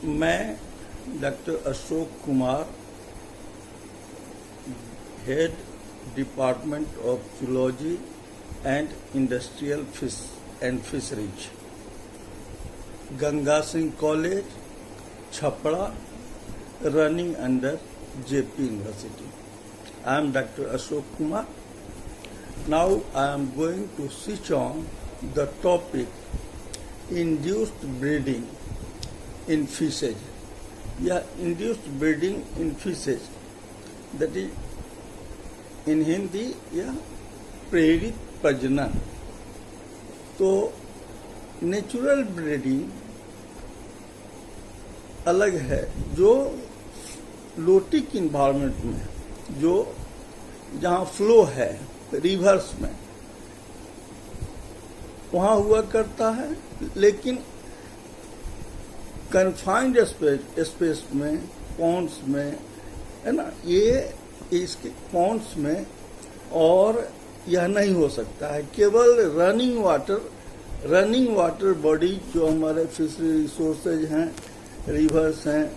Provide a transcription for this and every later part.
मैं doctor Ashok Kumar, head department of zoology and industrial fish and fisheries, Ganga Singh college, Chhapra, running under JP University. I am Dr. Ashok Kumar. Now I am going to switch on the topic induced breeding in fishes. Yeah, induced breeding in fishes. That is in Hindi, yeah, प्रेरित प्रजनन. तो natural breeding अलग है, जो lotic environment में, जो जहाँ flow है रिवर्स में, वहाँ हुआ करता है. लेकिन कन्फाइंड स्पेस में, पॉन्ड्स में, है ना, ये इसके पॉन्ड्स में और यह नहीं हो सकता है. केवल रनिंग वाटर बॉडी जो हमारे फिशरी रिसोर्सेज हैं, रिवर्स हैं,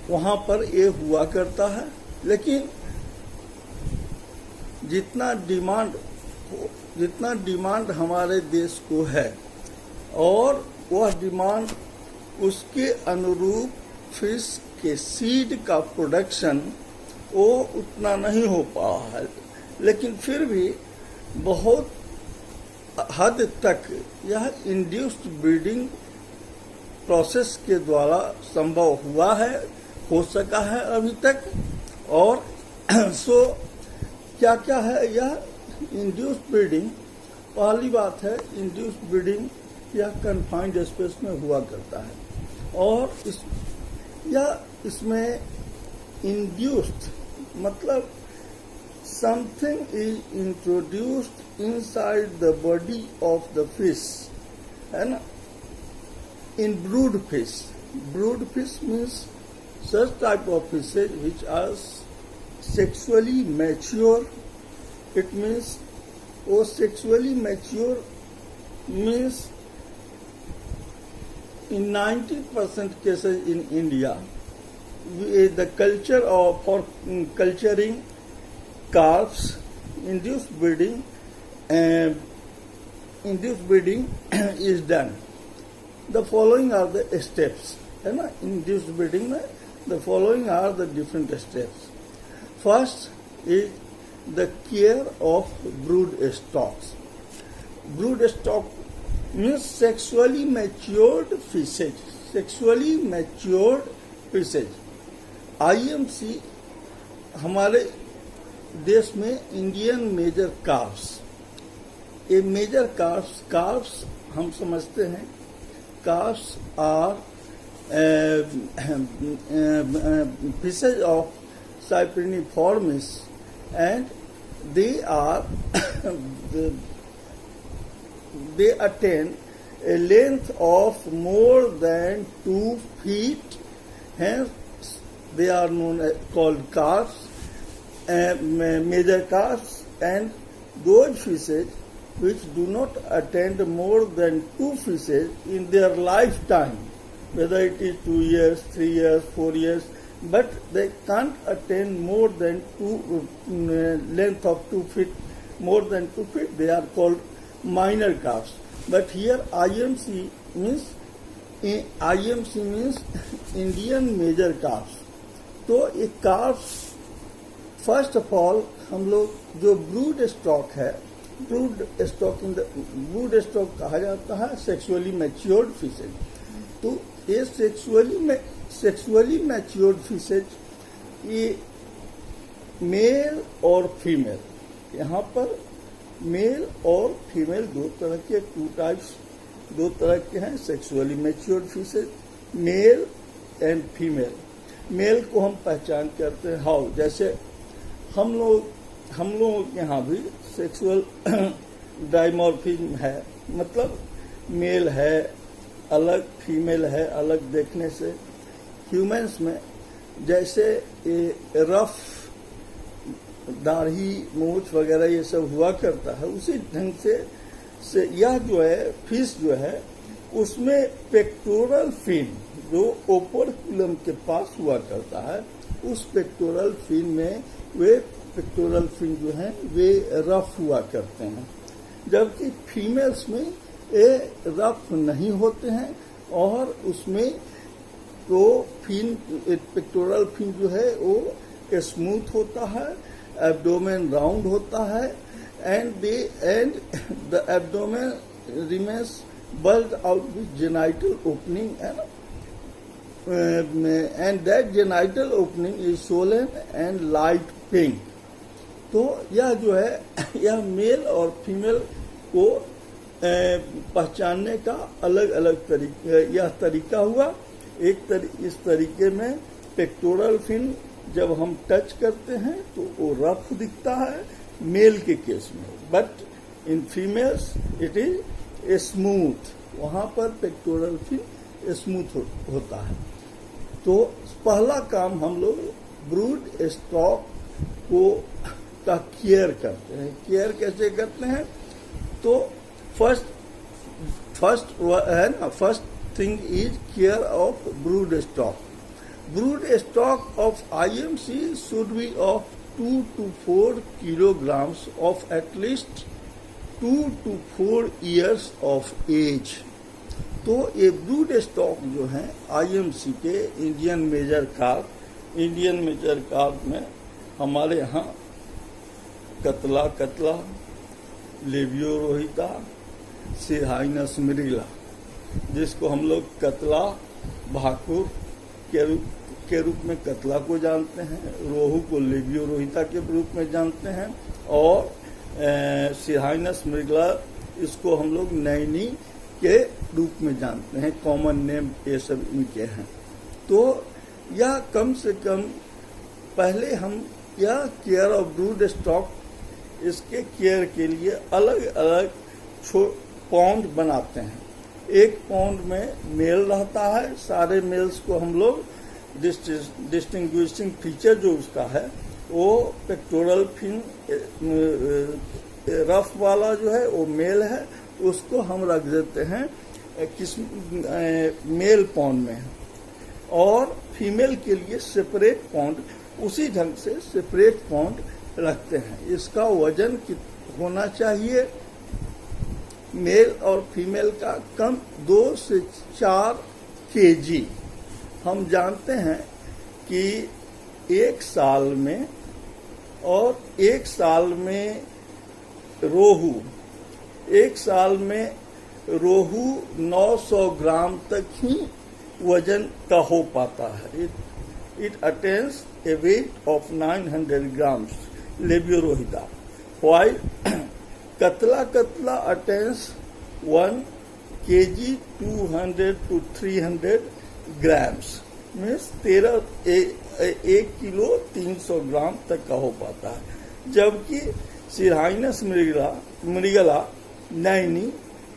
वहाँ पर ये हुआ करता है. लेकिन जितना डिमांड हमारे देश को है और वह डिमांड उसके अनुरूप फिश के सीड का प्रोडक्शन वो उतना नहीं हो पा है. लेकिन फिर भी बहुत हद तक यह इंड्यूस्ड ब्रीडिंग प्रोसेस के द्वारा संभव हुआ है, हो सका है अभी तक. और सो क्या क्या है यह इंड्यूस्ड ब्रीडिंग? पहली बात है, इंड्यूस्ड ब्रीडिंग यह कन्फाइंड स्पेस में हुआ करता है. और इसमें इंड्यूस्ड मतलब something is introduced inside the body of the fish, है ना. In brood fish means such type of fishes which are sexually mature. It means, sexually mature means in 90% cases in India, the culture for culturing calves, induced breeding is done. The following are the steps, है ना. Induced breeding में the following are the different steps. First is the care of brood stocks. Brood stock means sexually matured fishes. IMC हमारे देश में Indian major carps, ये major carps हम समझते हैं. Calves are fishes of Cypriniformis, and they attain a length of more than 2 feet. Hence, they are called calves, major calves. And those fishes which do not attain more than 2 fishes in their lifetime, whether it is 2 years, 3 years, 4 years, but they can't attain more than length of 2 feet, more than 2 feet, they are called minor calves. But here IMC means Indian major calves. तो ये calves, first of all, हम लोग जो brood stock है, brood stock कहा जाता है sexually matured fishes. तो ये सेक्सुअली मैच्योर्ड फिशेज, ये मेल और फीमेल, यहाँ पर मेल और फीमेल दो तरह के हैं यहाँ matured fishes, male and female. Male को हम पहचान करते हैं हाउ, जैसे हम लोगों के यहाँ भी सेक्सुअल डाइमॉर्फिज्म है, मतलब मेल है अलग, फीमेल है अलग देखने से. ह्यूमंस में जैसे ये रफ दाढ़ी मूछ वगैरह ये सब हुआ करता है, उसी ढंग से यह जो है फिश जो है उसमें पेक्टोरल फिन जो ओपर्कुलम के पास हुआ करता है, उस पेक्टोरल फिन में वे पेक्टोरल फिन जो हैं वे रफ हुआ करते हैं, जबकि फीमेल्स में ये रफ नहीं होते हैं और उसमें तो फिन पेक्टोरल फिन जो है वो स्मूथ होता है, एब्डोमेन राउंड होता है and the abdomen remains bulged out with genital opening and that genital opening is swollen and light pink. तो यह जो है यह मेल और फीमेल को पहचानने का अलग अलग यह तरीका हुआ। इस तरीके में पेक्टोरल फिन जब हम टच करते हैं तो वो रफ दिखता है मेल के केस में, but in females it is smooth, वहां पर पेक्टोरल फिन स्मूथ होता है। तो पहला काम हम लोग ब्रूड स्टॉक का केयर करते हैं। केयर कैसे करते हैं? तो first thing is care of brood stock. Brood stock of IMC should be of 2 to 4 kilograms of at least 2 to 4 years of age। तो ये ब्रूड स्टॉक जो है IMC के इंडियन मेजर कार्प में हमारे यहाँ कतला, लेबियो रोहिता, सिरहाइनस मृगला, जिसको हम लोग कतला भाकुर के रूप में कतला को जानते हैं, रोहू को लेबियो रोहिता के रूप में जानते हैं और सिरहाइनस मृगला इसको हम लोग नैनी के रूप में जानते हैं। कॉमन नेम ये सब इनके हैं। तो यह कम से कम पहले हम यह केयर ऑफ ब्रूड स्टॉक, इसके केयर के लिए अलग अलग पॉन्ड बनाते हैं। एक पॉन्ड में मेल रहता है, सारे मेल्स को हम लोग डिस्टिंग्विशिंग फीचर जो उसका है वो पेक्टोरल फिन रफ वाला जो है वो मेल है, उसको हम रख देते हैं मेल पॉन्ड में, और फीमेल के लिए सेपरेट पॉन्ड उसी ढंग से सेपरेट पॉन्ड रखते हैं। इसका वजन होना चाहिए मेल और फीमेल का कम 2 से 4 kg। हम जानते हैं कि एक साल रोहू 900 ग्राम तक ही वजन का हो पाता है। It attains a weight of 900 grams Labeo rohita, while catla attains 1 kg 200 to 300 grams, means 1 kilo 300 gram तक का हो पाता है। जबकि सिरहाइनस मृगला नैनी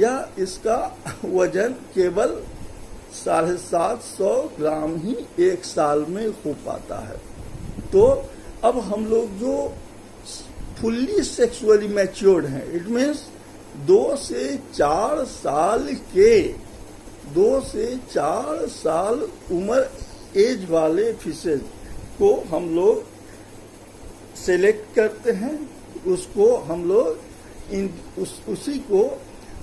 या इसका वजन केवल 750 ग्राम ही एक साल में हो पाता है। तो अब हम लोग जो फुल्ली सेक्सुअली मैच्योर्ड हैं, इट मीन्स 2 से 4 साल उम्र एज वाले फिशेज को हम लोग सेलेक्ट करते हैं, उसको हम लोग उसी को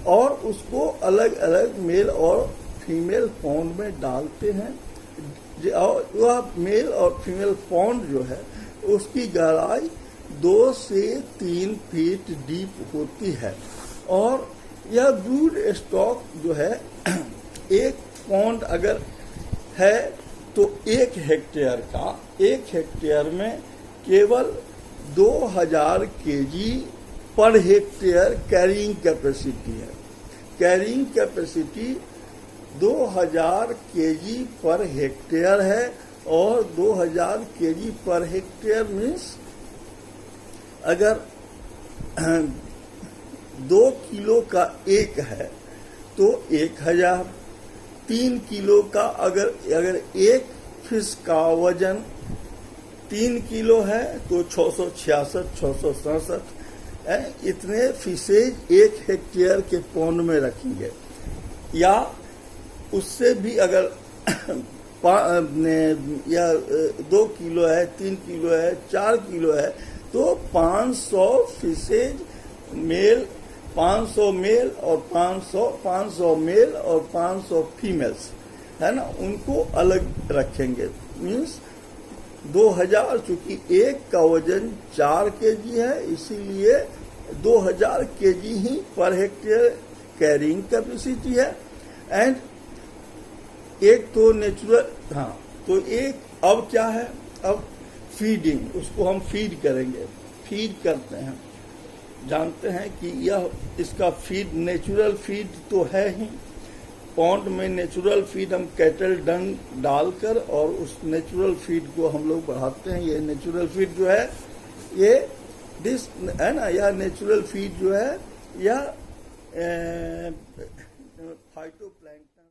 और उसको अलग अलग मेल और फीमेल पॉन्ड में डालते हैं। वह मेल और फीमेल पॉन्ड जो है उसकी गहराई 2 से 3 फीट डीप होती है, और यह ब्रूड स्टॉक जो है एक पॉन्ड अगर है तो 1 हेक्टेयर में केवल 2000 kg per hectare carrying capacity है। Carrying capacity 2000 kg per hectare है, और 2000 kg पर हेक्टेयर मीन्स अगर 2 किलो का एक है तो 1000, 3 किलो का अगर एक फिश का वजन 3 किलो है तो 666, 667 इतने फिशेज 1 हेक्टेयर के पॉन्ड में रखेंगे। या उससे भी अगर या 2 किलो है, 3 किलो है, 4 किलो है, तो 500 फिशेज मेल, 500 मेल और 500 मेल और 500 फीमेल्स है ना, उनको अलग रखेंगे। मीन्स 2000, चूंकि एक का वजन 4 केजी है, इसीलिए 2000 केजी ही पर हेक्टेयर कैरिंग कैपेसिटी है। एंड एक तो नेचुरल, हाँ, तो एक अब क्या है, अब फीडिंग, उसको हम फीड करेंगे, फीड करते हैं। जानते हैं कि यह इसका फीड नेचुरल फीड तो है ही। पॉन्ड में नेचुरल फीड हम कैटल डंग डालकर और उस नेचुरल फीड को हम लोग बढ़ाते हैं। ये नेचुरल फीड जो है, ये डिस है ना, यह नेचुरल फीड जो है, यह फाइटोप्लैंक्टन